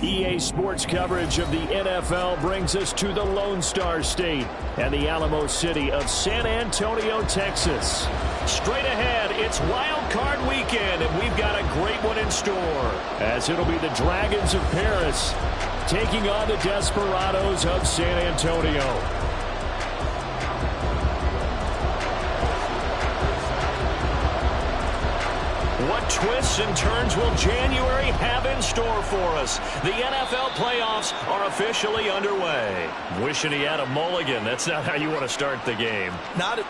EA Sports coverage of the NFL brings us to the Lone Star State and the Alamo City of San Antonio, Texas. Straight ahead, it's Wild Card Weekend, and we've got a great one in store, as it'll be the Dragons of Paris taking on the Desperados of San Antonio. What twists and turns will January have in store for us? The NFL playoffs are officially underway. Wishing he had a mulligan. That's not how you want to start the game. Not a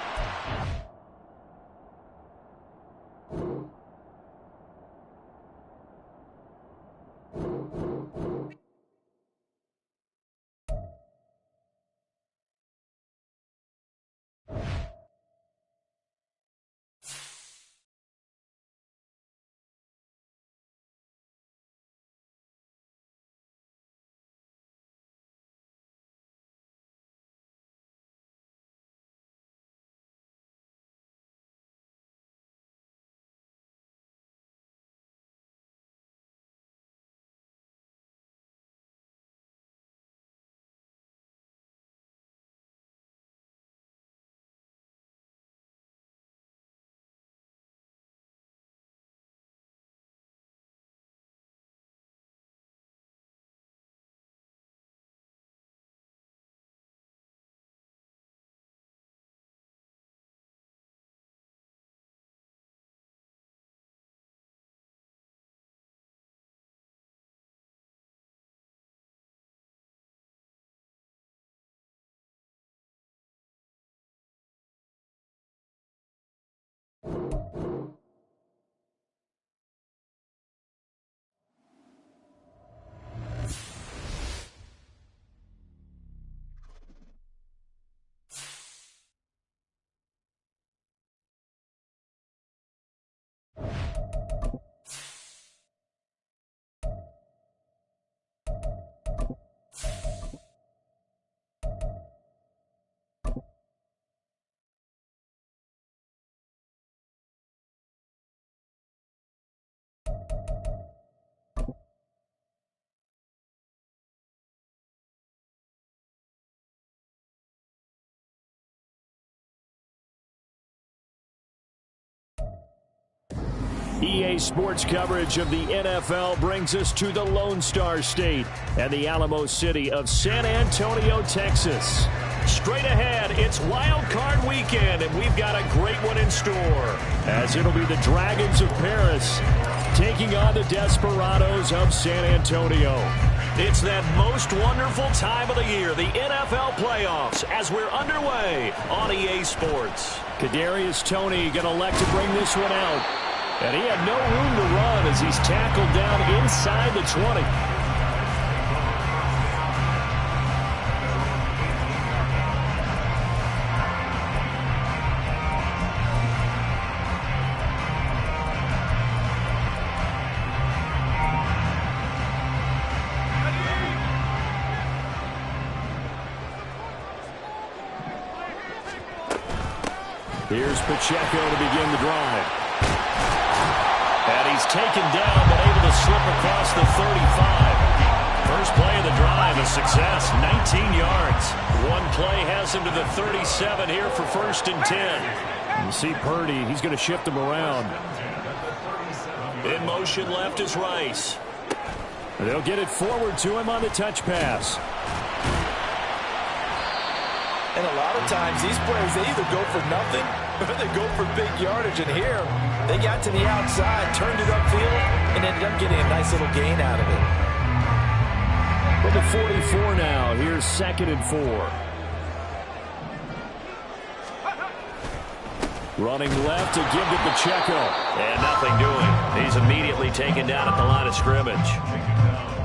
EA Sports coverage of the NFL brings us to the Lone Star State and the Alamo City of San Antonio, Texas. Straight ahead, it's Wild Card Weekend, and we've got a great one in store, as it'll be the Dragons of Paris taking on the Desperados of San Antonio. It's that most wonderful time of the year, the NFL playoffs, as we're underway on EA Sports. Kadarius Toney going to elect to bring this one out. And he had no room to run as he's tackled down inside the 20. Here's Pacheco to begin the drive. And he's taken down, but able to slip across the 35. First play of the drive, a success, 19 yards. One play has him to the 37 here for 1st and 10. You see Purdy, he's going to shift him around. In motion left is Rice. They'll get it forward to him on the touch pass. And a lot of times these plays, they either go for nothing or they go for big yardage. And here, they got to the outside, turned it upfield, and ended up getting a nice little gain out of it. From the 44 now, here's 2nd and 4. Running left to give to Pacheco. And nothing doing. He's immediately taken down at the line of scrimmage.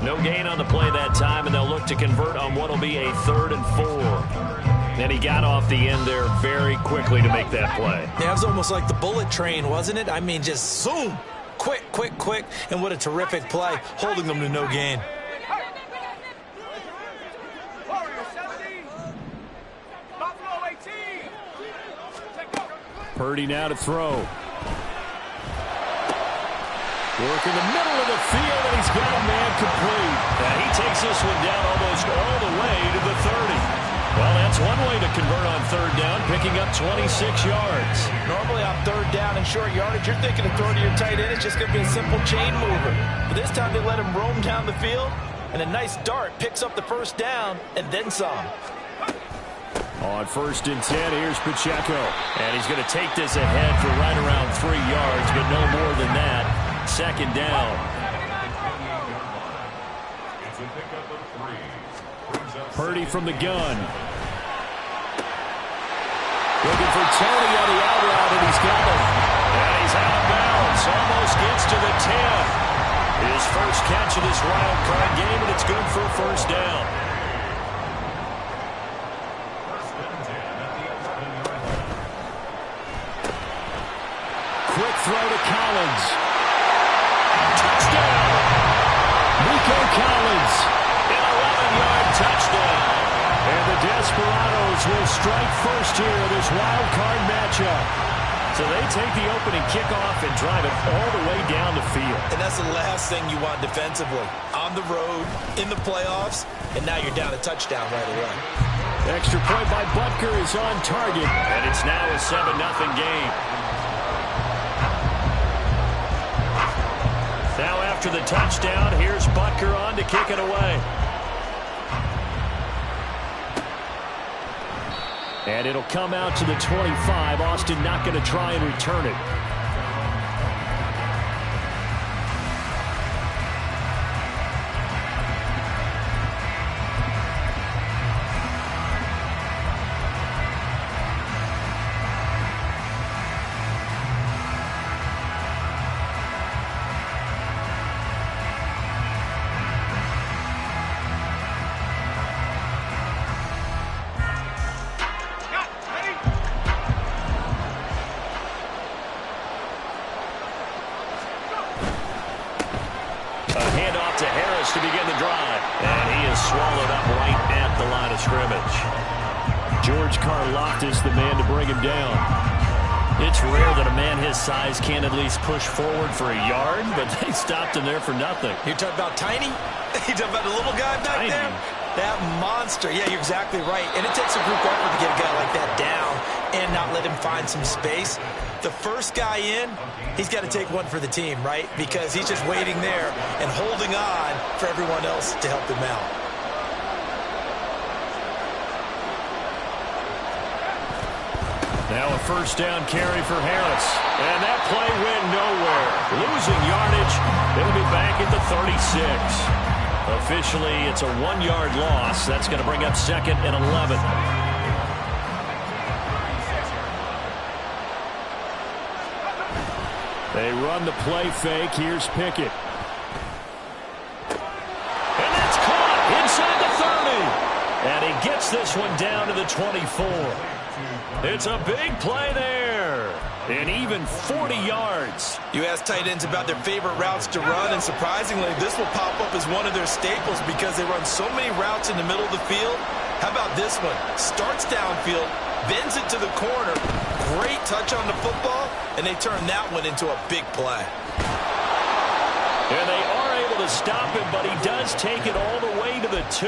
No gain on the play that time, and they'll look to convert on what will be a 3rd and 4. And he got off the end there very quickly to make that play. Yeah, it was almost like the bullet train, wasn't it? I mean, just zoom. Quick, quick, quick. And what a terrific play, holding them to no gain. Purdy now to throw. Working the middle of the field, and he's got a man complete. And he takes this one down almost all the way to the 30. Well, that's one way to convert on third down, picking up 26 yards. Normally on third down and short yardage, you're thinking of throwing to your tight end. It's just going to be a simple chain mover. But this time they let him roam down the field, and a nice dart picks up the first down and then some. On 1st and 10, here's Pacheco. And he's going to take this ahead for right around 3 yards, but no more than that. 2nd down. Purdy from the gun. Looking for Tony on the out route, and he's got it. And he's out of bounds. Almost gets to the 10. His first catch of this wild card game, and it's good for a first down. Quick throw to Collins. Touchdown! Nico Collins. An 11-yard touchdown. And the Desperados will strike first here in this wild card matchup. So they take the opening kickoff and drive it all the way down the field. And that's the last thing you want defensively. On the road, in the playoffs, and now you're down a touchdown right away. Extra point by Butker is on target, and it's now a 7-0 game. Now after the touchdown, here's Butker on to kick it away. And it'll come out to the 25. Austin not going to try and return it. To begin the drive. And he is swallowed up right at the line of scrimmage. George Karlaftis, the man to bring him down. It's rare that a man his size can't at least push forward for a yard, but they stopped him there for nothing. You're talking about tiny? You're talking about the little guy back tiny. there? That monster. Yeah, you're exactly right. And it takes a group effort to get a guy like that down and not let him find some space. The first guy in, he's got to take one for the team, right? Because he's just waiting there and holding on for everyone else to help him out. Now a first down carry for Harris. And that play went nowhere. Losing yardage. It'll be back at the 36. Officially, it's a 1-yard loss. That's going to bring up 2nd and 11. They run the play fake. Here's Pickett. And that's caught inside the 30. And he gets this one down to the 24. It's a big play there. And even 40 yards. You ask tight ends about their favorite routes to run, and surprisingly, this will pop up as one of their staples because they run so many routes in the middle of the field. How about this one? Starts downfield, bends it to the corner. Great touch on the football, and they turn that one into a big play. And they are able to stop him, but he does take it all the way to the 2.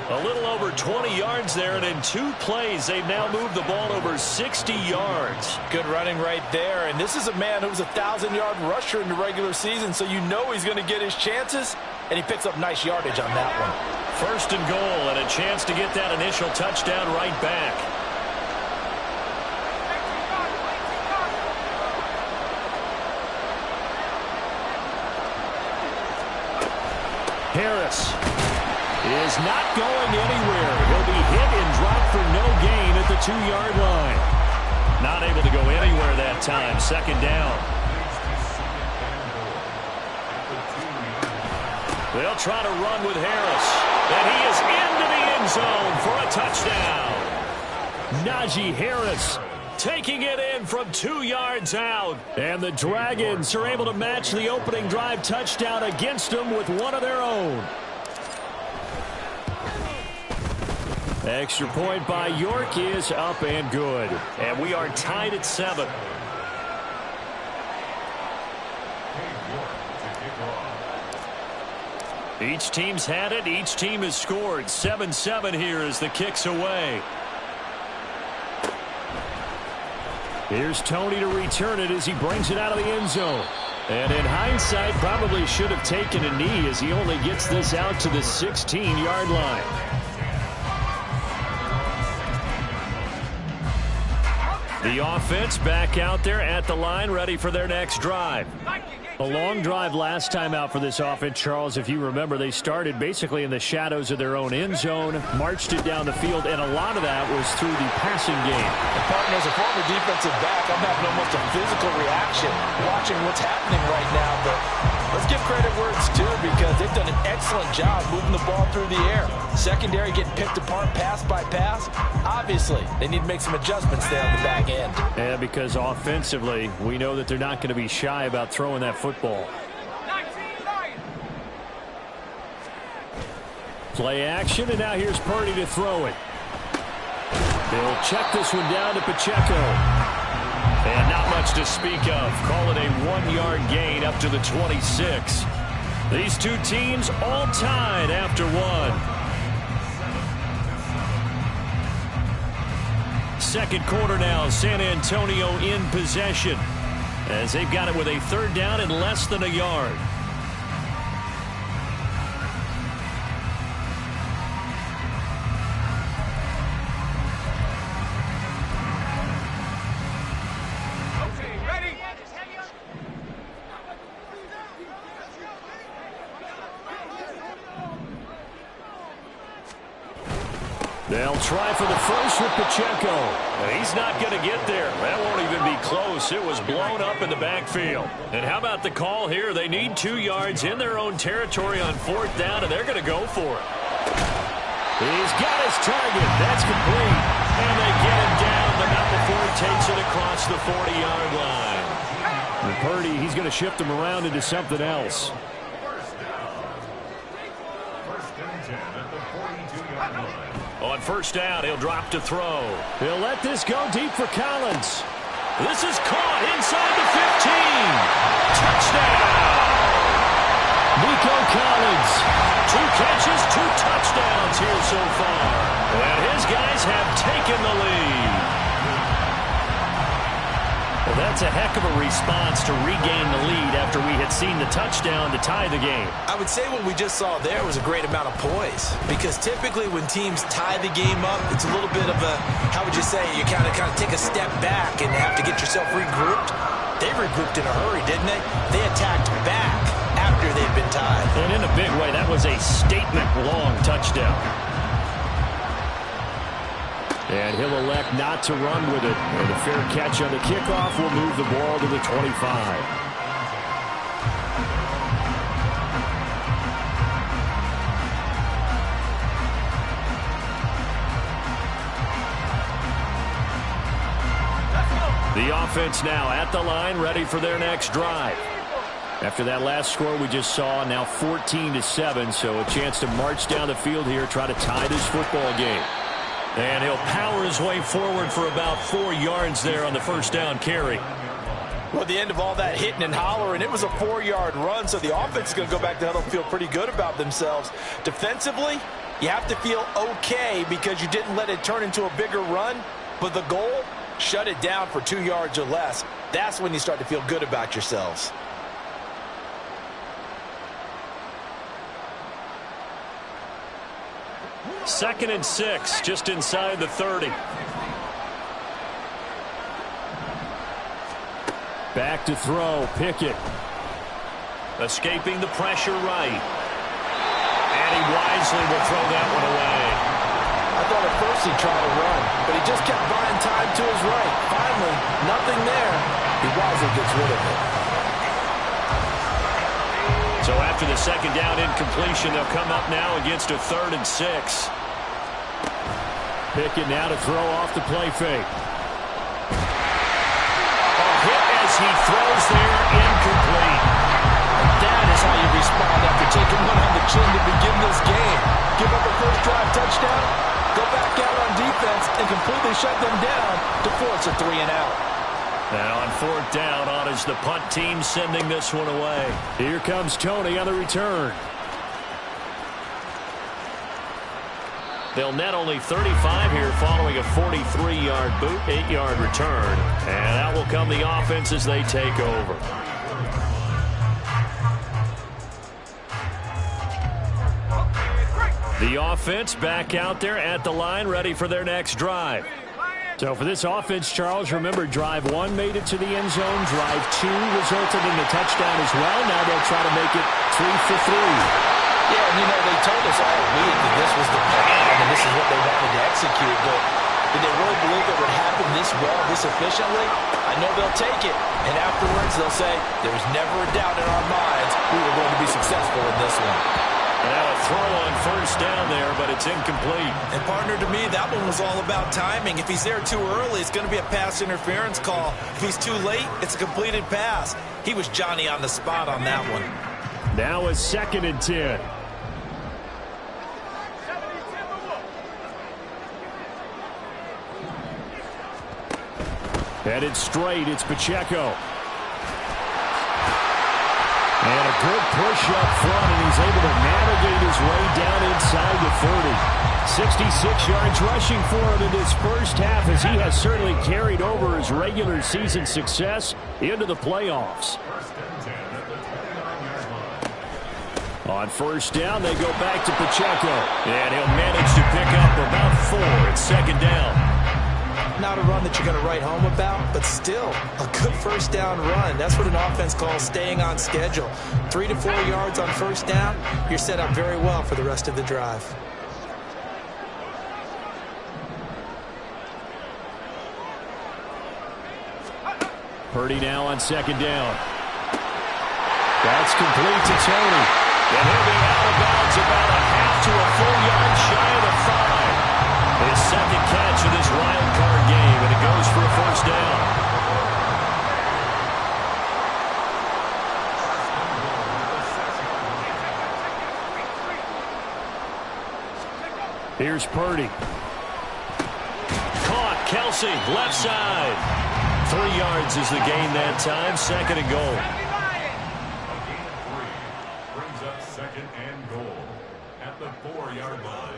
A little over 20 yards there, and in 2 plays, they've now moved the ball over 60 yards. Good running right there, and this is a man who was a 1,000-yard rusher in the regular season, so you know he's going to get his chances, and he picks up nice yardage on that one. 1st and goal, and a chance to get that initial touchdown right back. Harris is not going anywhere. He'll be hit and dropped for no gain at the 2-yard line. Not able to go anywhere that time. 2nd down. They'll try to run with Harris. And he is into the end zone for a touchdown. Najee Harris taking it in from 2 yards out. And the Dragons are able to match the opening drive touchdown against them with one of their own. Extra point by York is up and good. And we are tied at 7. Each team's had it. Each team has scored. 7-7 here as the kick's away. Here's Tony to return it as he brings it out of the end zone. And in hindsight, probably should have taken a knee as he only gets this out to the 16-yard line. The offense back out there at the line, ready for their next drive. A long drive last time out for this offense, Charles. If you remember, they started basically in the shadows of their own end zone, marched it down the field, and a lot of that was through the passing game. And partner, as a former defensive back, I'm having almost a physical reaction watching what's happening right now. But let's give credit where it's due because they've done an excellent job moving the ball through the air. Secondary getting picked apart pass by pass. Obviously, they need to make some adjustments there on the back end. Yeah, because offensively, we know that they're not going to be shy about throwing that football. Play action, and now here's Purdy to throw it. He'll check this one down to Pacheco. And not much to speak of. Call it a 1-yard gain up to the 26. These two teams all tied after one. Second quarter now, San Antonio in possession as they've got it with a third down and less than a yard. They'll try for the first with Pacheco. He's not going to get there. That won't even be close. It was blown up in the backfield. And how about the call here? They need 2 yards in their own territory on fourth down, and they're going to go for it. He's got his target. That's complete. And they get him down, but not before he takes it across the 40-yard line. And Purdy, he's going to shift him around into something else. On first down, he'll drop to throw. He'll let this go deep for Collins. This is caught inside the 15. Touchdown! Nico Collins. 2 catches, 2 touchdowns here so far. And his guys have taken the lead. Well, that's a heck of a response to regain the lead after we had seen the touchdown to tie the game. I would say what we just saw there was a great amount of poise because typically when teams tie the game up, it's a little bit of a, how would you say, you kind of take a step back and have to get yourself regrouped. They regrouped in a hurry, didn't they? They attacked back after they'd been tied. And in a big way, that was a statement-long touchdown. And he'll elect not to run with it. And a fair catch on the kickoff will move the ball to the 25. The offense now at the line, ready for their next drive. After that last score we just saw, now 14-7, so a chance to march down the field here, try to tie this football game. And he'll power his way forward for about 4 yards there on the first down carry. Well, at the end of all that hitting and hollering, it was a 4-yard run, so the offense is going to go back to huddle and feel pretty good about themselves. Defensively, you have to feel okay because you didn't let it turn into a bigger run, but the goal, shut it down for 2 yards or less. That's when you start to feel good about yourselves. Second and 6, just inside the 30. Back to throw, Pickett. Escaping the pressure right. And he wisely will throw that one away. I thought at first he tried to run, but he just kept buying time to his right. Finally, nothing there. He wisely gets rid of it. So after the second down incompletion, they'll come up now against a 3rd and 6. Pickett now to throw off the play fake. A hit as he throws there, incomplete. That is how you respond after taking one on the chin to begin this game. Give up a first drive touchdown, go back out on defense, and completely shut them down to force a 3-and-out. Now on 4th down, on is the punt team sending this one away. Here comes Tony on the return. They'll net only 35 here following a 43-yard boot, 8-yard return. And out will come the offense as they take over. The offense back out there at the line, ready for their next drive. So for this offense, Charles, remember, drive 1 made it to the end zone. Drive 2 resulted in a touchdown as well. Now they'll try to make it 3 for 3. Yeah, and they told us all week that this was the plan and this is what they wanted to execute. But did they really believe it would happen this well, this efficiently? I know they'll take it. And afterwards, they'll say, there was never a doubt in our minds we were going to be successful in this one. And now a throw on first down there, but it's incomplete. And partner, to me, that one was all about timing. If he's there too early, it's going to be a pass interference call. If he's too late, it's a completed pass. He was Johnny on the spot on that one. Now a 2nd and 10. Headed straight, it's Pacheco. And a good push up front, and he's able to navigate his way down inside the 30. 66 yards rushing for him in this first half, as he has certainly carried over his regular season success into the playoffs. On first down, they go back to Pacheco. And he'll manage to pick up about 4. It's 2nd down. Not a run that you're going to write home about, but still a good first down run. That's what an offense calls staying on schedule. 3 to 4 yards on first down, you're set up very well for the rest of the drive. Purdy now on 2nd down. That's complete to Tony. And he'll be out of bounds about a half to a full yard shy of the 5. His 2nd catch of this wild card game, and it goes for a first down. Here's Purdy. Caught, Kelsey, left side. 3 yards is the gain that time, 2nd and goal. Brings up 2nd and goal at the 4-yard line.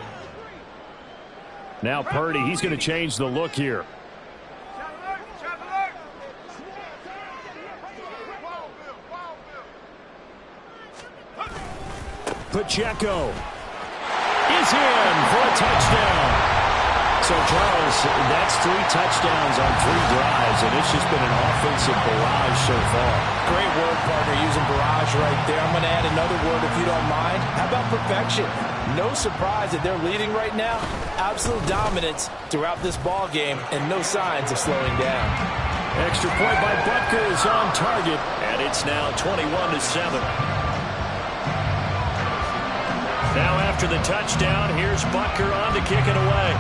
Now Purdy, he's going to change the look here. Pacheco is in for a touchdown. So, Charles, that's 3 touchdowns on 3 drives, and it's just been an offensive barrage so far. Great word, partner, using barrage right there. I'm going to add another word if you don't mind. How about perfection? No surprise that they're leading right now. Absolute dominance throughout this ball game, and no signs of slowing down. Extra point by Butker is on target, and it's now 21-7. Now after the touchdown, here's Butker on to kick it away.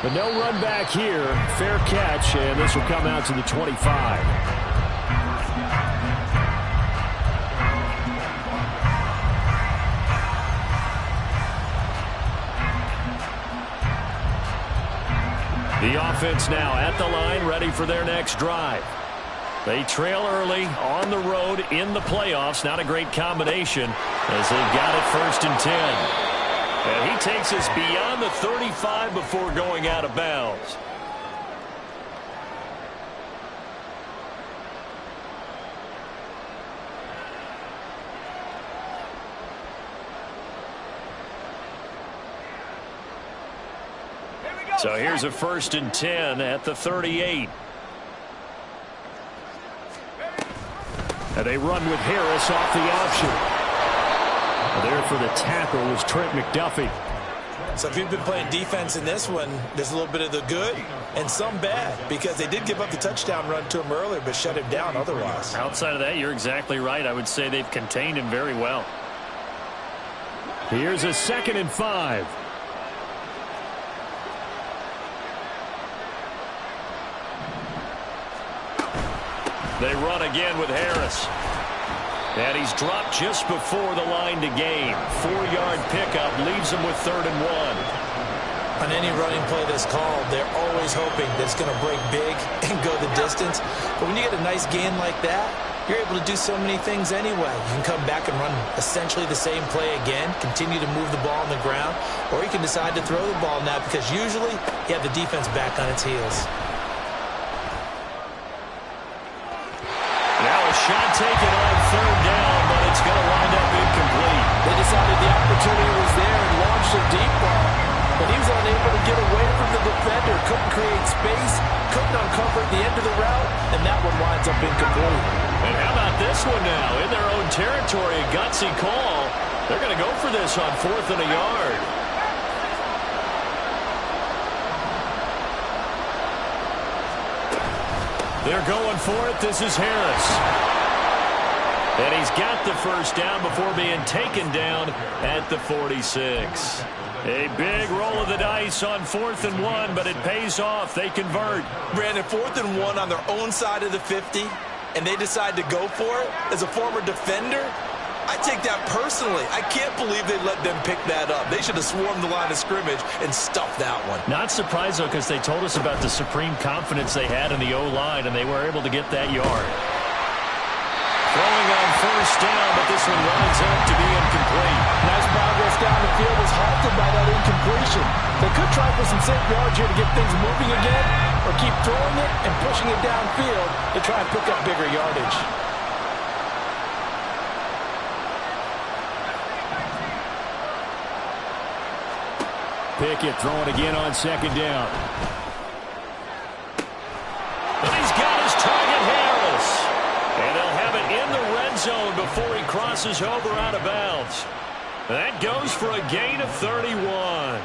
But no run back here. Fair catch, and this will come out to the 25. The offense now at the line, ready for their next drive. They trail early on the road in the playoffs. Not a great combination as they've got it 1st and 10. And he takes us beyond the 35 before going out of bounds. So here's a 1st and 10 at the 38. And they run with Harris off the option. There for the tackle was Trent McDuffie. So if you've been playing defense in this one, there's a little bit of the good and some bad, because they did give up the touchdown run to him earlier but shut him down otherwise. Outside of that, you're exactly right. I would say they've contained him very well. Here's a 2nd and 5. They run again with Harris. And he's dropped just before the line to gain. 4-yard pickup leaves him with 3rd and 1. On any running play that's called, they're always hoping that it's going to break big and go the distance. But when you get a nice gain like that, you're able to do so many things anyway. You can come back and run essentially the same play again, continue to move the ball on the ground, or you can decide to throw the ball now because usually you have the defense back on its heels. Now a shot taken on third down, but it's going to wind up incomplete. They decided the opportunity was there and launched a deep ball, but he was unable to get away from the defender, couldn't create space, couldn't uncover at the end of the route, and that one winds up incomplete. And how about this one now? In their own territory, a gutsy call. They're going to go for this on 4th and a yard. They're going for it. This is Harris. And he's got the first down before being taken down at the 46. A big roll of the dice on 4th and 1, but it pays off. They convert. Brandon, 4th and 1 on their own side of the 50, and they decide to go for it. As a former defender, I take that personally. I can't believe they let them pick that up. They should have swarmed the line of scrimmage and stuffed that one. Not surprised, though, because they told us about the supreme confidence they had in the O-line, and they were able to get that yard. Throwing on first down, but this one winds up to be incomplete. Nice progress down the field was halted by that incompletion. They could try for some safe yards here to get things moving again, or keep throwing it and pushing it downfield to try and pick up bigger yardage. Pickett throwing again on second down. And he's got his target, Harris. And they'll have it in the red zone before he crosses over out of bounds. That goes for a gain of 31.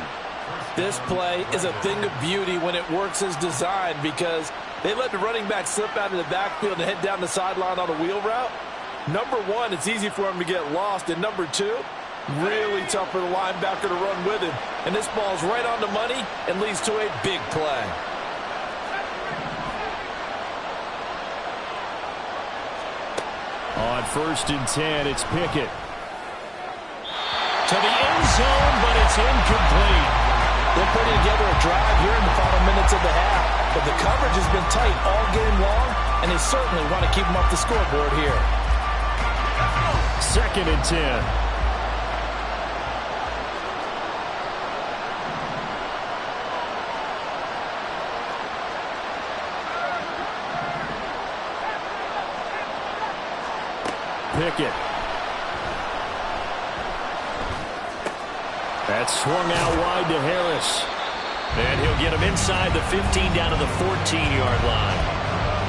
This play is a thing of beauty when it works as designed because they let the running back slip out of the backfield and head down the sideline on a wheel route. Number one, it's easy for him to get lost. And number two, really tough for the linebacker to run with him. And this ball's right on the money and leads to a big play. On 1st and 10, it's Pickett. To the end zone, but it's incomplete. They're putting together a drive here in the final minutes of the half. But the coverage has been tight all game long, and they certainly want to keep them off the scoreboard here. 2nd and 10. Pickett. That's swung out wide to Harris. And he'll get him inside the 15 down to the 14-yard line.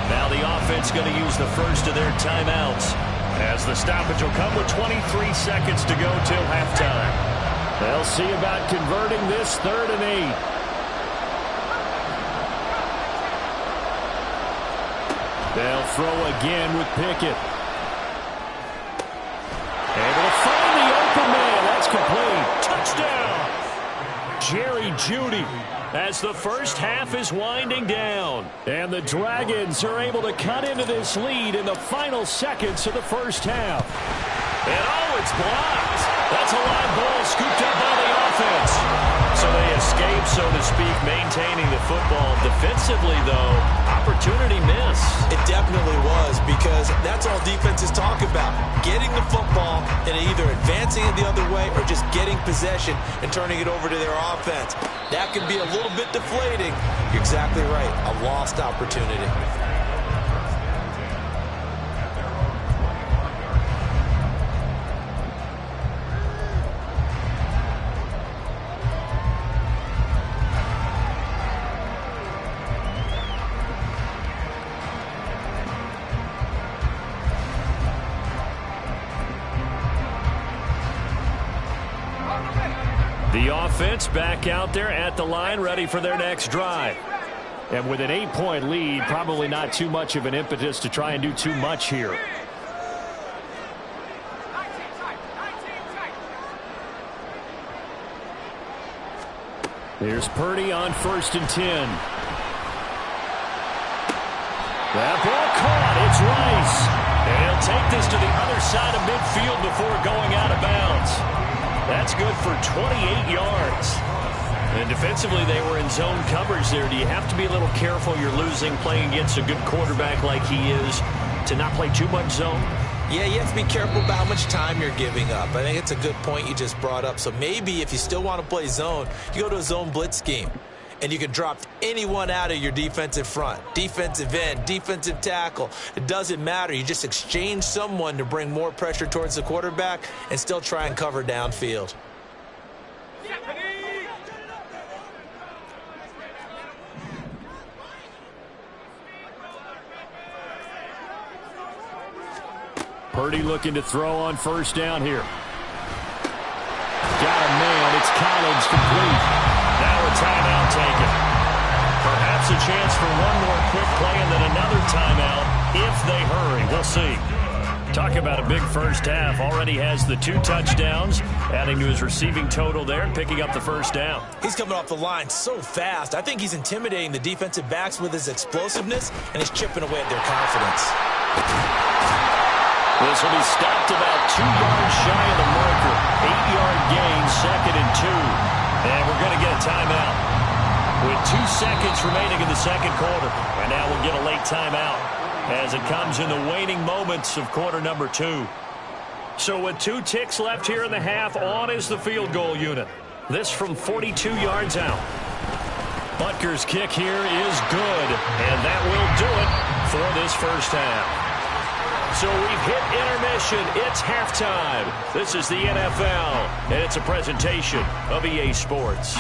Now the offense going to use the first of their timeouts as the stoppage will come with 23 seconds to go till halftime. They'll see about converting this 3rd and 8. They'll throw again with Pickett. Able to find the open man. That's complete. Touchdown. Jerry Jeudy as the first half is winding down. And the Dragons are able to cut into this lead in the final seconds of the first half. And oh, it's blocked. That's a live ball scooped up by the offense. So they escape, so to speak, maintaining the football. Defensively, though, opportunity miss. It definitely was because that's all defenses talk about. Getting the football and either advancing it the other way or just getting possession and turning it over to their offense. That can be a little bit deflating. You're exactly right. A lost opportunity. The offense back out there at the line, ready for their next drive. And with an 8-point lead, probably not too much of an impetus to try and do too much here. Here's Purdy on 1st and 10. That ball caught. It's Rice. And he'll take this to the other side of midfield before going out of bounds. That's good for 28 yards. And defensively, they were in zone coverage there. Do you have to be a little careful? You're losing, playing against a good quarterback like he is. to not play too much zone? Yeah, you have to be careful about how much time you're giving up. I think it's a good point you just brought up. So maybe if you still want to play zone, you go to a zone blitz scheme. And you can drop anyone out of your defensive front. Defensive end, defensive tackle. It doesn't matter. You just exchange someone to bring more pressure towards the quarterback and still try and cover downfield. Purdy looking to throw on first down here. Got a man. It's Collins complete. Now a timeout taken. Perhaps a chance for one more quick play and then another timeout if they hurry. We'll see. Talk about a big first half. Already has the 2 touchdowns, adding to his receiving total there and picking up the first down. He's coming off the line so fast. I think he's intimidating the defensive backs with his explosiveness, and he's chipping away at their confidence. This will be stopped about 2 yards shy of the marker. 8-yard gain, 2nd and 2. And we're going to get a timeout with 2 seconds remaining in the second quarter. And now we'll get a late timeout as it comes in the waning moments of quarter number 2. So with 2 ticks left here in the half, on is the field goal unit. This from 42 yards out. Butker's kick here is good, and that will do it for this first half. So we've hit intermission. It's halftime. This is the NFL, and it's a presentation of EA Sports.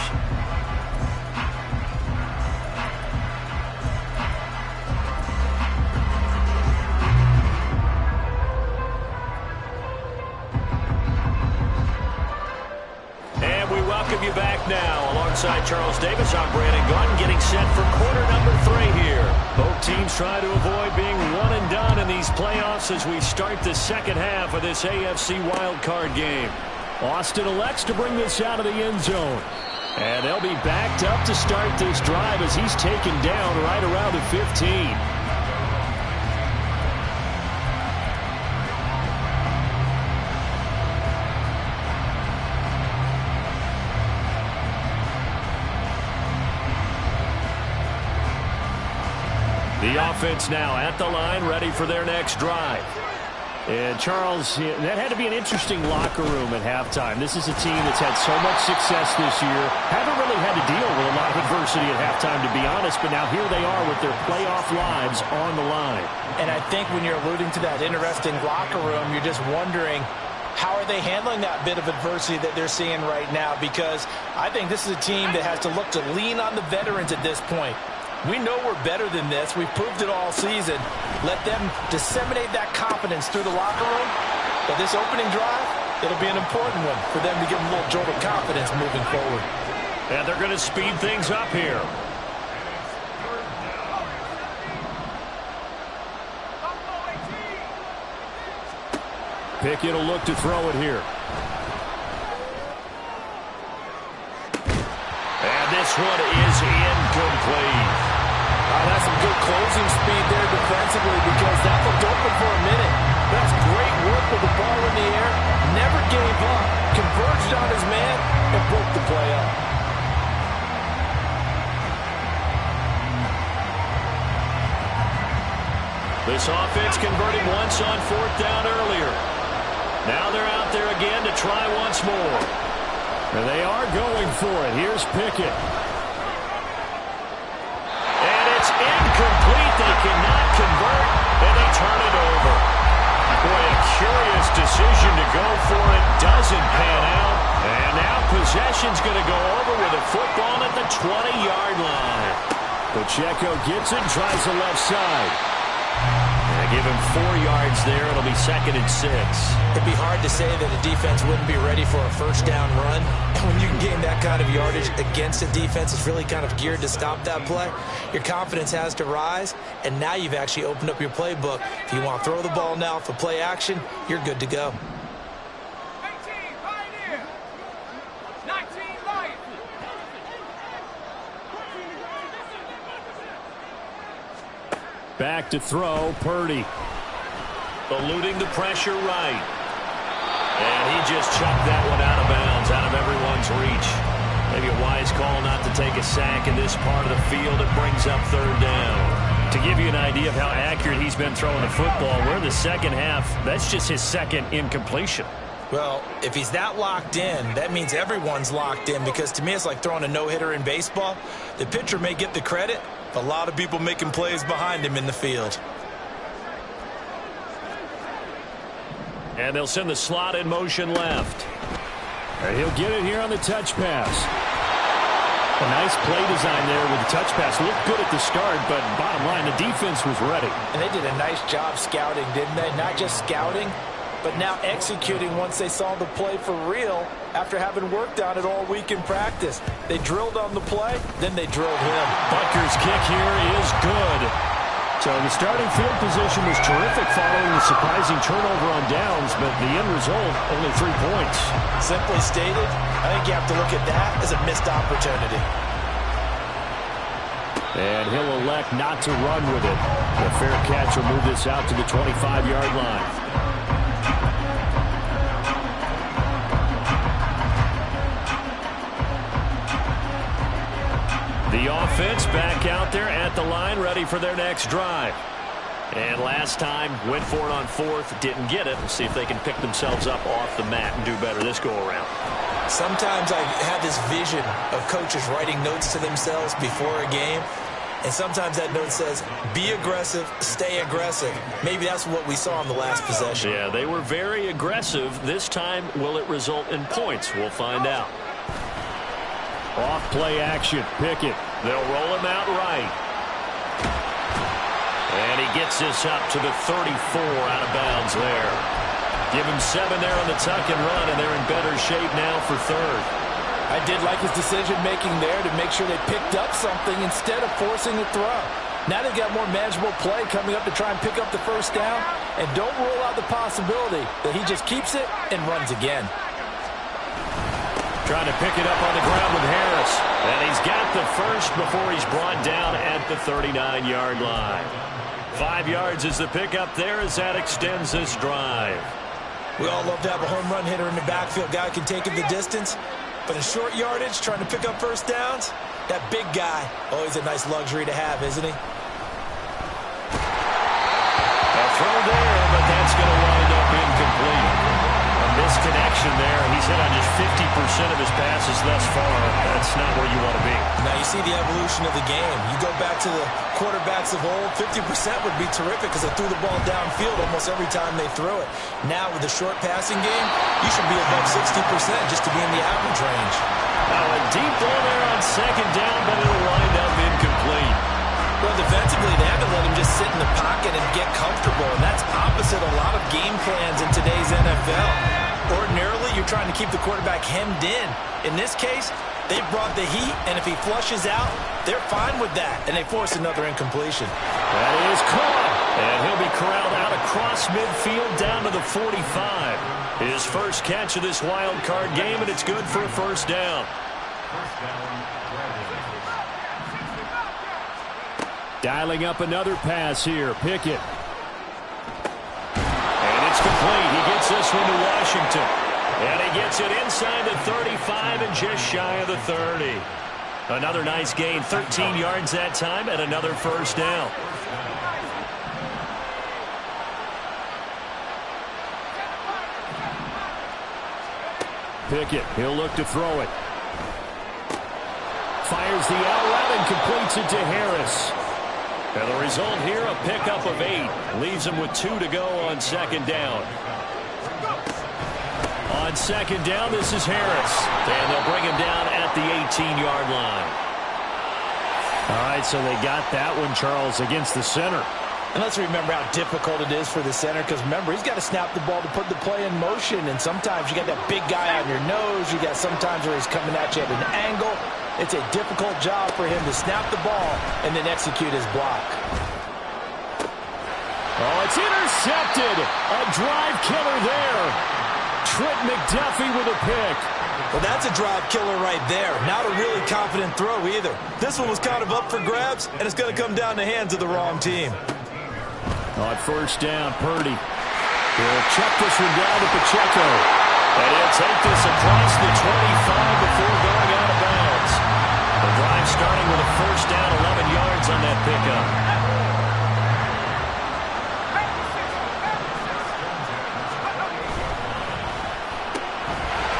And we welcome you back now. Alongside Charles Davis, I'm Brandon Gunn, getting set for quarter number 3 here. Both teams try to avoid being one and done in these playoffs as we start the second half of this AFC wildcard game. Austin elects to bring this out of the end zone. And they'll be backed up to start this drive as he's taken down right around the 15. The offense now at the line, ready for their next drive. And Charles, that had to be an interesting locker room at halftime. This is a team that's had so much success this year. Haven't really had to deal with a lot of adversity at halftime, to be honest, but now here they are with their playoff lives on the line. And I think when you're alluding to that interesting locker room, you're just wondering, how are they handling that bit of adversity that they're seeing right now? Because I think this is a team that has to look to lean on the veterans at this point. We know we're better than this. We've proved it all season. Let them disseminate that confidence through the locker room. But this opening drive, it'll be an important one for them to give them a little jolt of confidence moving forward. And they're going to speed things up here. Pickett will look to throw it here. And this one is incomplete. That's some good closing speed there defensively because that looked open for a minute. That's great work with the ball in the air. Never gave up. Converged on his man and broke the play up. This offense converted once on 4th down earlier. Now they're out there again to try once more. And they are going for it. Here's Pickett. Incomplete. They cannot convert, and they turn it over. Boy, a curious decision to go for it. Doesn't pan out. And now possession's going to go over with a football at the 20-yard line. Pacheco gets it, tries the left side. And give him 4 yards there. It'll be 2nd and 6. It'd be hard to say that a defense wouldn't be ready for a first down run. And when you can gain that kind of yardage against a defense, it's really kind of geared to stop that play. Your confidence has to rise, and now you've actually opened up your playbook. If you want to throw the ball now for play action, you're good to go. Back to throw, Purdy. Eluding the pressure right. And he just chucked that one out of bounds, out of everyone's reach. Maybe a wise call not to take a sack in this part of the field. It brings up 3rd down. To give you an idea of how accurate he's been throwing the football, we're in the second half. That's just his second incompletion. Well, if he's that locked in, that means everyone's locked in, because to me it's like throwing a no-hitter in baseball. The pitcher may get the credit, but a lot of people making plays behind him in the field. And they'll send the slot in motion left. And he'll get it here on the touch pass. A nice play design there with the touch pass. Looked good at the start, but bottom line, the defense was ready. And they did a nice job scouting, didn't they? Not just scouting, but now executing once they saw the play for real after having worked on it all week in practice. They drilled on the play, then they drilled him. Butker's kick here is good. So the starting field position was terrific following the surprising turnover on downs, but the end result, only 3 points. Simply stated, I think you have to look at that as a missed opportunity. And he'll elect not to run with it. The fair catch will move this out to the 25-yard line. The offense back out there at the line, ready for their next drive. And last time, went for it on fourth, didn't get it. We'll see if they can pick themselves up off the mat and do better this go-around. Sometimes I have this vision of coaches writing notes to themselves before a game, and sometimes that note says, be aggressive, stay aggressive. Maybe that's what we saw in the last possession. Yeah, they were very aggressive. This time, will it result in points? We'll find out. Off play action, Pickett. They'll roll him out right. And he gets this up to the 34 out of bounds there. Give him 7 there on the tuck and run, and they're in better shape now for third. I did like his decision-making there to make sure they picked up something instead of forcing a throw. Now they've got more manageable play coming up to try and pick up the first down, and don't rule out the possibility that he just keeps it and runs again. Trying to pick it up on the ground with Harris. And he's got the first before he's brought down at the 39-yard line. 5 yards is the pickup there as that extends this drive. We all love to have a home run hitter in the backfield. Guy can take it the distance. But in short yardage, trying to pick up first downs, that big guy, always a nice luxury to have, isn't he? A throw there, but that's going to wind up incomplete. Missed connection there. He's hit on just 50% of his passes thus far. That's not where you want to be. Now you see the evolution of the game. You go back to the quarterbacks of old, 50% would be terrific because they threw the ball downfield almost every time they threw it. Now with the short passing game, you should be above 60% just to be in the average range. Now a deep ball there on second down, but it'll wind up incomplete. Well, defensively, they haven't let him just sit in the pocket and get comfortable, and that's opposite a lot of game plans in today's NFL. Ordinarily, you're trying to keep the quarterback hemmed in. In this case, they brought the heat, and if he flushes out, they're fine with that, and they force another incompletion. That is caught, and he'll be corralled out across midfield down to the 45. His first catch of this wild card game, and it's good for a first down. Dialing up another pass here, Pickett. And it's complete. He gets this one to Washington. And he gets it inside the 35 and just shy of the 30. Another nice gain, 13 yards that time, and another first down. Pickett, he'll look to throw it. Fires the out route and completes it to Harris. And the result here, a pickup of 8. Leaves him with 2 to go on second down. On second down, this is Harris. And they'll bring him down at the 18-yard line. All right, so they got that one, Charles, against the center. And let's remember how difficult it is for the center, because remember, he's got to snap the ball to put the play in motion, and sometimes you got that big guy on your nose. You got sometimes where he's coming at you at an angle. It's a difficult job for him to snap the ball and then execute his block. Oh, it's intercepted. A drive killer there. Trent McDuffie with a pick. Well, that's a drive killer right there. Not a really confident throw either. This one was kind of up for grabs, and it's going to come down the hands of the wrong team. On first down, Purdy. He'll check this one down to Pacheco. And he'll take this across the 25 before going out of bounds. The drive starting with a first down, 11 yards on that pickup.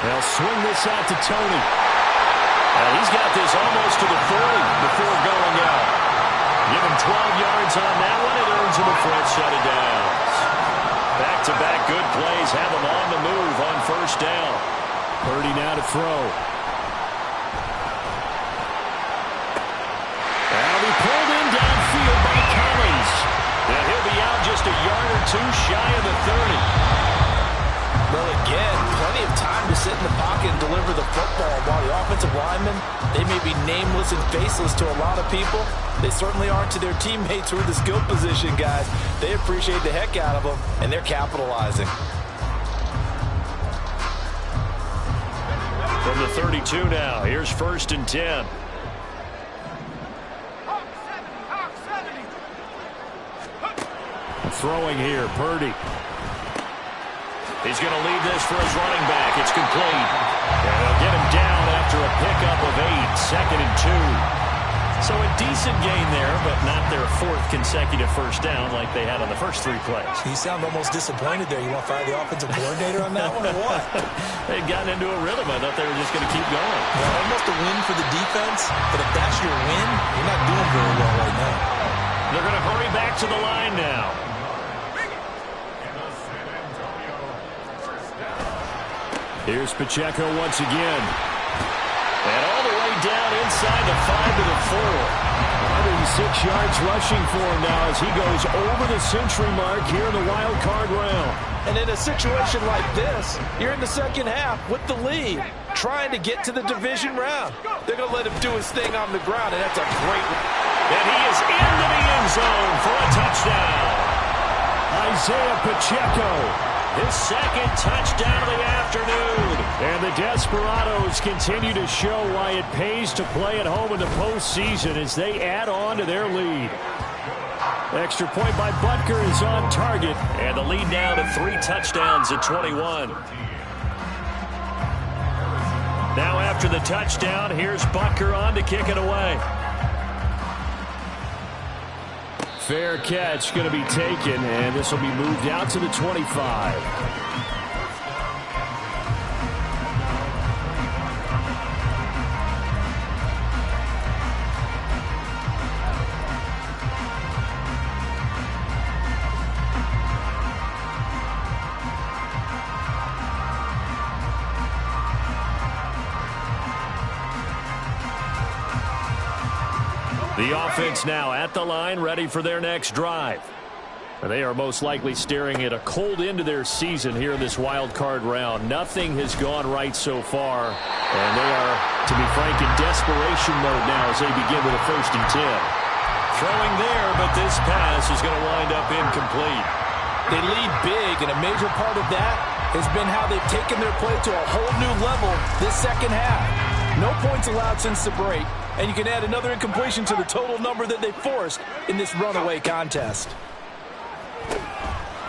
They'll swing this out to Tony. Well, he's got this almost to the 40 before going out. Give him 12 yards on that one. It earns him a first set of downs. Back-to-back good plays have him on the move on first down. Purdy now to throw. That'll be pulled in downfield by Collins. And he'll be out just a yard or two shy of the 30. Well, again, plenty of time to sit in the pocket and deliver the football, while the offensive linemen, they may be nameless and faceless to a lot of people. They certainly aren't to their teammates who are the skill position guys. They appreciate the heck out of them, and they're capitalizing. From the 32 now, here's 1st and 10. Throwing here, Purdy. He's going to leave this for his running back. It's complete. And they'll get him down after a pickup of 8, 2nd and 2. So a decent gain there, but not their 4th consecutive first down like they had on the first 3 plays. You sound almost disappointed there. You want to fire the offensive coordinator on that one or what? They'd gotten into a rhythm. I thought they were just going to keep going. Well, almost a win for the defense, but if that's your win, you're not doing very well right now. They're going to hurry back to the line now. Here's Pacheco once again. And all the way down inside the 5 to the 4. 106 yards rushing for him now as he goes over the century mark here in the wild card round. And in a situation like this, you're in the second half with the lead, trying to get to the division round. They're going to let him do his thing on the ground, and that's a great one. And he is into the end zone for a touchdown. Isaiah Pacheco. His 2nd touchdown of the afternoon. And the Desperados continue to show why it pays to play at home in the postseason as they add on to their lead. Extra point by Butker is on target. And the lead now to 3 touchdowns at 21. Now after the touchdown, here's Butker on to kick it away. Fair catch going to be taken, and this will be moved out to the 25. The offense now at the line, ready for their next drive. They are most likely staring at a cold end to their season here in this wild card round. Nothing has gone right so far, and they are, to be frank, in desperation mode now as they begin with a 1st and 10. Throwing there, but this pass is going to wind up incomplete. They lead big, and a major part of that has been how they've taken their play to a whole new level this second half. No points allowed since the break, and you can add another incompletion to the total number that they forced in this runaway contest.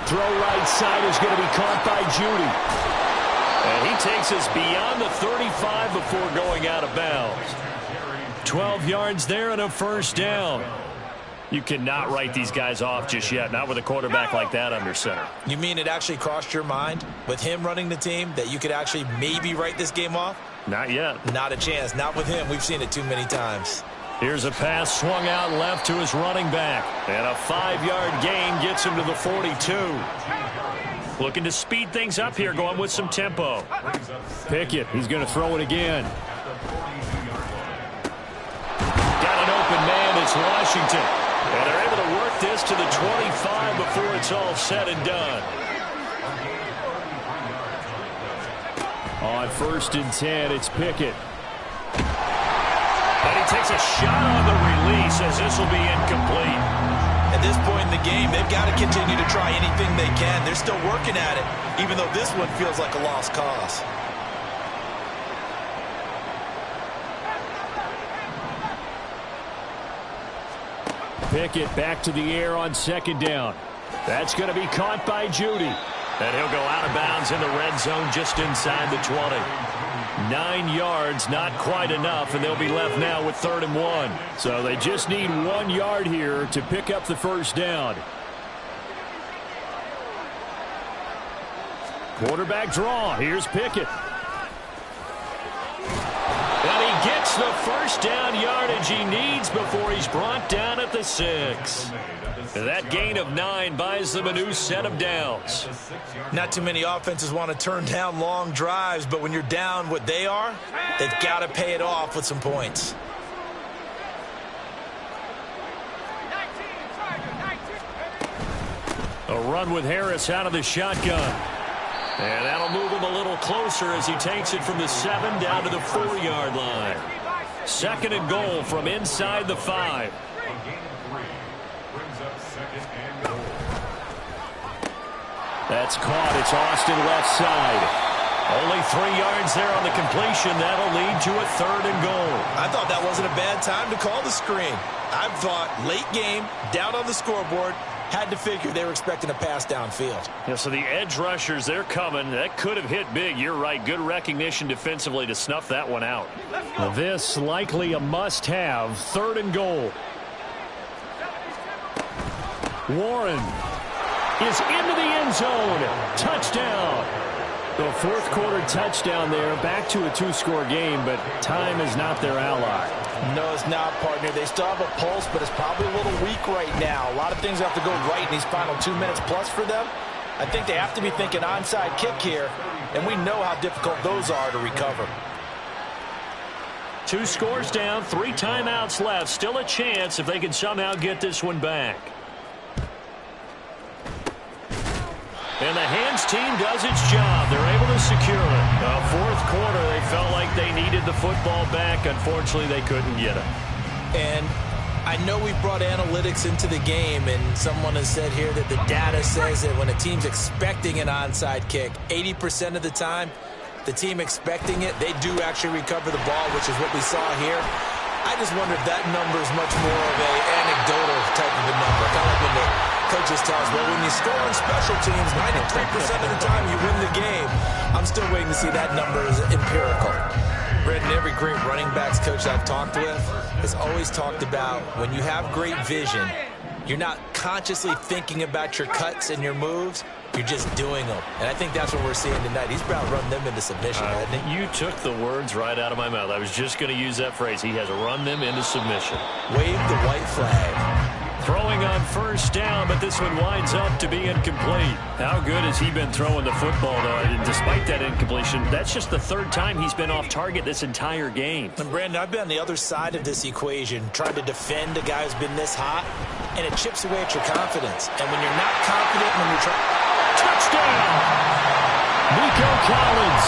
Throw right side is going to be caught by Judy. And he takes us beyond the 35 before going out of bounds. 12 yards there and a 1st down. You cannot write these guys off just yet, not with a quarterback like that under center. You mean it actually crossed your mind with him running the team that you could actually maybe write this game off? Not yet. Not a chance. Not with him. We've seen it too many times. Here's a pass swung out left to his running back. And a 5-yard gain gets him to the 42. Looking to speed things up here, going with some tempo. Pickett, he's going to throw it again. Got an open man, it's Washington. And they're able to work this to the 25 before it's all said and done. On 1st and 10, it's Pickett. And he takes a shot on the release as this will be incomplete. At this point in the game, they've got to continue to try anything they can. They're still working at it, even though this one feels like a lost cause. Pickett back to the air on 2nd down. That's going to be caught by Judy. And he'll go out of bounds in the red zone just inside the 20. 9 yards, not quite enough, and they'll be left now with 3rd and 1. So they just need 1 yard here to pick up the 1st down. Quarterback draw. Here's Pickett. gets the first down yardage he needs before he's brought down at the 6. That gain of 9 buys them a new set of downs. Not too many offenses want to turn down long drives, but when you're down what they are, they've got to pay it off with some points. A run with Harris out of the shotgun. And that'll move him a little closer as he takes it from the 7 down to the 4-yard line. 2nd and goal from inside the 5. That's caught. It's Austin left side. Only 3 yards there on the completion. That'll lead to a 3rd and goal. I thought that wasn't a bad time to call the screen. I thought late game, down on the scoreboard, had to figure they were expecting a pass downfield. Yeah, so the edge rushers, they're coming. That could have hit big. You're right. Good recognition defensively to snuff that one out. This likely a must-have. 3rd and goal. Warren is into the end zone. Touchdown. The 4th quarter touchdown there. Back to a 2-score game, but time is not their ally. No, it's not, partner. They still have a pulse, but it's probably a little weak right now. A lot of things have to go right in these final 2 minutes plus for them. I think they have to be thinking onside kick here, and we know how difficult those are to recover. 2 scores down, 3 timeouts left. Still a chance if they can somehow get this one back. And the hands team does its job. They're able to secure it. 4th quarter, they felt like they needed the football back. Unfortunately, they couldn't get it. And I know we brought analytics into the game, and someone has said here that the data says that when a team's expecting an onside kick, 80% of the time, the team expecting it, they do actually recover the ball, which is what we saw here. I just wonder if that number is much more of a anecdotal type of a number. Kind of like when the coaches tell us, well, when you score on special teams, 93% of the time you win the game. I'm still waiting to see that number as empirical. Brendan, every great running backs coach I've talked with has always talked about when you have great vision, you're not consciously thinking about your cuts and your moves. You're just doing them. And I think that's what we're seeing tonight. He's about to run them into submission, hasn't he? You took the words right out of my mouth. I was just going to use that phrase. He has run them into submission. Wave the white flag. Throwing on 1st down, but this one winds up to be incomplete. How good has he been throwing the football, though? Despite that incompletion, that's just the 3rd time he's been off target this entire game. And Brandon, I've been on the other side of this equation, trying to defend a guy who's been this hot, and it chips away at your confidence. And when you're not confident, when you're trying... Touchdown! Nico Collins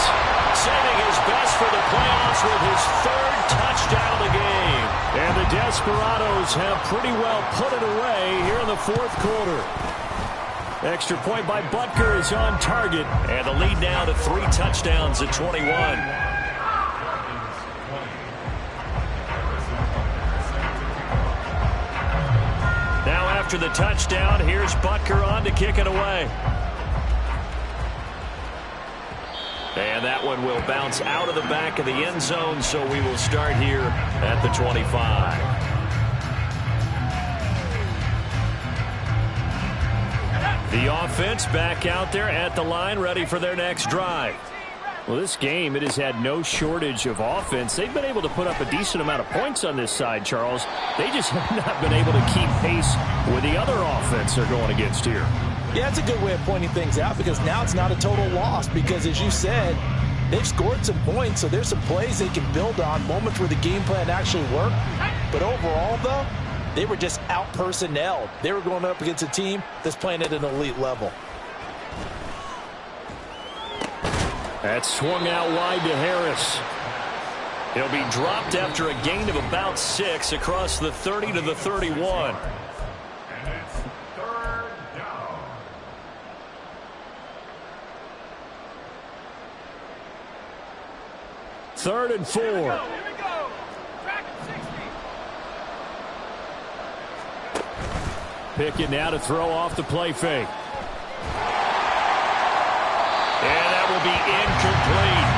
saving his best for the playoffs with his 3rd touchdown of the game. And the Desperados have pretty well put it away here in the 4th quarter. Extra point by Butker is on target. And the lead now to 3 touchdowns at 21. Now after the touchdown, here's Butker on to kick it away. And that one will bounce out of the back of the end zone, so we will start here at the 25. The offense back out there at the line, ready for their next drive. Well, this game, it has had no shortage of offense. They've been able to put up a decent amount of points on this side, Charles. They just have not been able to keep pace with the other offense they're going against here. Yeah, it's a good way of pointing things out because now it's not a total loss because, as you said, they've scored some points, so there's some plays they can build on, moments where the game plan actually worked. But overall, though, they were just out-personnelled. They were going up against a team that's playing at an elite level. That's swung out wide to Harris. He'll be dropped after a gain of about 6 across the 30 to the 31. And it's 3rd down. Third and 4. Here we go. Track 60. Pickett now to throw off the play fake. And that will be incomplete.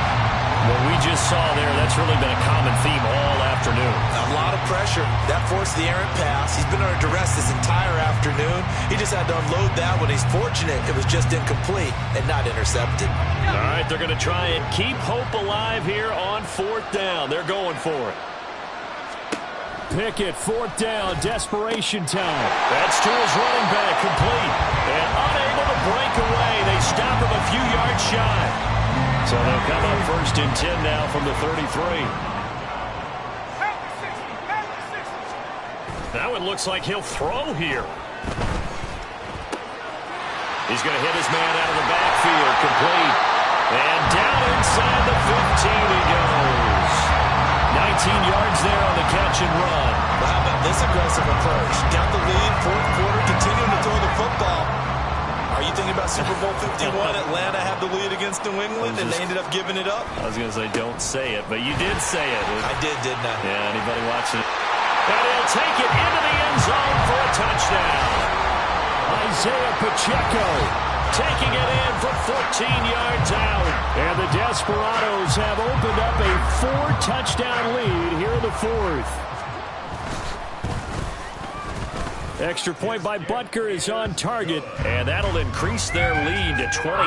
What we just saw there, that's really been a common theme all afternoon. A lot of pressure. That forced the errant pass. He's been under duress this entire afternoon. He just had to unload that one. He's fortunate it was just incomplete and not intercepted. All right, they're going to try and keep hope alive here on 4th down. They're going for it. Pickett, 4th down, desperation time. That's to his running back, complete. And unable to break away. They stop him a few yards shy. So they'll come up 1st and 10 now from the 33. Now it looks like he'll throw here. He's going to hit his man out of the backfield, complete. And down inside the 15 he goes. 19 yards there on the catch and run. Well, how about this aggressive approach? Got the lead, 4th quarter, continuing to throw the football. Are you thinking about Super Bowl 51? Atlanta had the lead against New England, and they ended up giving it up? I was going to say, don't say it, but you did say it. I did, didn't I? Yeah, anybody watching it? And he'll take it into the end zone for a touchdown. Isaiah Pacheco taking it in for 14 yards out. And the Desperados have opened up a 4-touchdown lead here in the 4th. Extra point by Butker is on target. And that'll increase their lead to 28.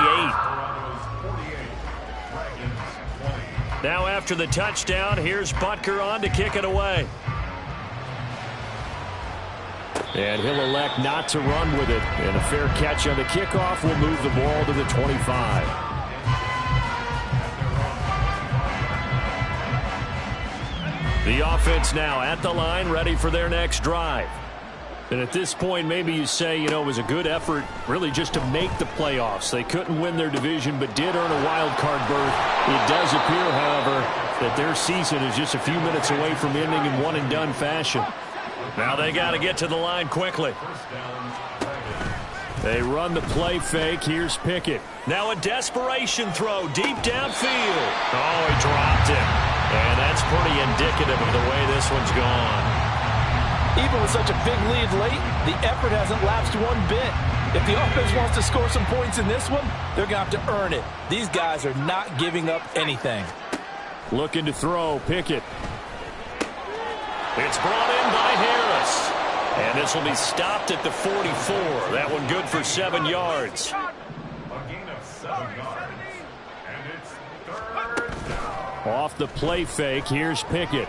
Now after the touchdown, here's Butker on to kick it away. And he'll elect not to run with it. And a fair catch on the kickoff will move the ball to the 25. The offense now at the line, ready for their next drive. And at this point, maybe you say, it was a good effort really just to make the playoffs. They couldn't win their division, but did earn a wild card berth. It does appear, however, that their season is just a few minutes away from ending in one-and-done fashion. Now they got to get to the line quickly. They run the play fake. Here's Pickett. Now a desperation throw deep downfield. Oh, he dropped it. And that's pretty indicative of the way this one's gone. Even with such a big lead late, the effort hasn't lapsed one bit. If the offense wants to score some points in this one, they're going to have to earn it. These guys are not giving up anything. Looking to throw, Pickett. It's brought in by Harris. And this will be stopped at the 44. That one good for 7 yards. A gain of 7 yards. And it's 3rd down. Off the play fake, here's Pickett.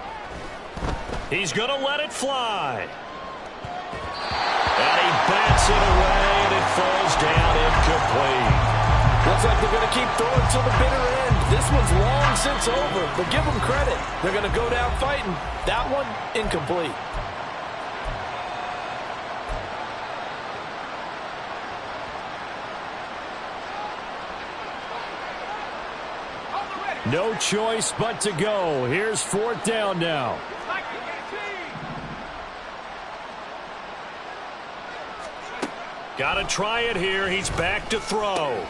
He's going to let it fly. And he bats it away, and it falls down incomplete. Looks like they're going to keep throwing till the bitter end. This one's long since over, but give them credit. They're going to go down fighting. That one, incomplete. No choice but to go. Here's 4th down now. Got to try it here. He's back to throw.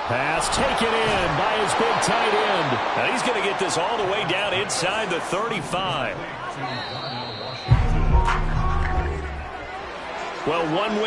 Pass taken in by his big tight end. Now he's going to get this all the way down inside the 35. Well, one